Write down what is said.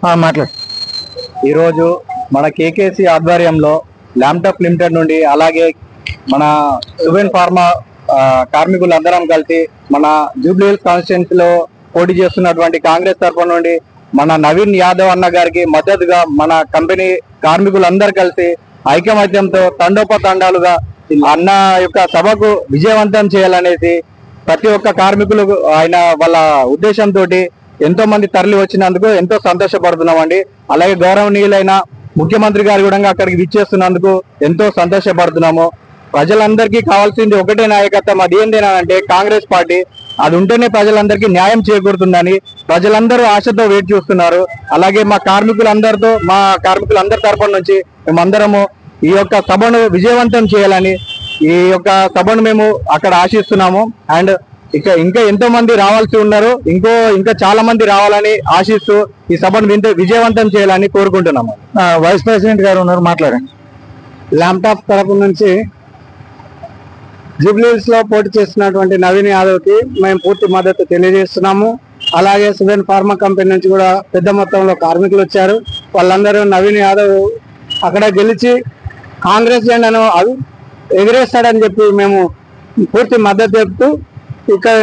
మాట్లాడు. ఈరోజు మన కేకేసి ఆధ్వర్యంలో ల్యాప్టాప్ లిమిటెడ్ నుండి అలాగే మన సువెన్ ఫార్మా కార్మికులందరం కలిసి మన జూబ్లీ హిల్స్ కాన్స్టిట్యున్సీలో పోటీ చేస్తున్నటువంటి కాంగ్రెస్ తరఫు నుండి మన నవీన్ యాదవ్ అన్న గారికి మద్దతుగా మన కంపెనీ కార్మికులందరూ కలిసి ఐకమత్యంతో తండోపతండాలుగా అన్న యొక్క సభకు విజయవంతం చేయాలనేసి ప్రతి ఒక్క కార్మికులు ఆయన వాళ్ళ ఉద్దేశంతో ఎంతో మంది తరలి వచ్చినందుకు ఎంతో సంతోషపడుతున్నామండి. అలాగే గౌరవనీయులైన ముఖ్యమంత్రి గారు కూడా అక్కడికి విచ్చేస్తున్నందుకు ఎంతో సంతోషపడుతున్నాము. ప్రజలందరికీ కావాల్సింది ఒకటే నాయకత్వం, అది ఏంటంటే కాంగ్రెస్ పార్టీ. అది ఉంటేనే ప్రజలందరికీ న్యాయం చేకూరుతుందని ప్రజలందరూ ఆశతో వెయిట్ చూస్తున్నారు. అలాగే మా కార్మికులందరి తరఫున నుంచి మేమందరము ఈ యొక్క సభను విజయవంతం చేయాలని ఈ యొక్క సభను మేము అక్కడ ఆశిస్తున్నాము. అండ్ ఇంకా ఎంతో మంది రావాల్సి ఉన్నారు, ఇంకా చాలా మంది రావాలని ఆశిస్తూ ఈ సభను విజయవంతం చేయాలని కోరుకుంటున్నాము. వైస్ ప్రెసిడెంట్ గారు ఉన్నారు, మాట్లాడండి. ల్యాప్టాప్ తరపు నుంచి జూబ్లీహిల్స్ లో పోటీ చేస్తున్నటువంటి నవీన్ యాదవ్ కి మేము పూర్తి మద్దతు తెలియజేస్తున్నాము. అలాగే సువెన్ ఫార్మా కంపెనీ నుంచి కూడా పెద్ద మొత్తంలో కార్మికులు వచ్చారు. వాళ్ళందరూ నవీన్ యాదవ్ అక్కడ గెలిచి కాంగ్రెస్ జెండాను ఎగిరేస్తాడని చెప్పి మేము పూర్తి మద్దతు చెప్తూ ఇక్కడ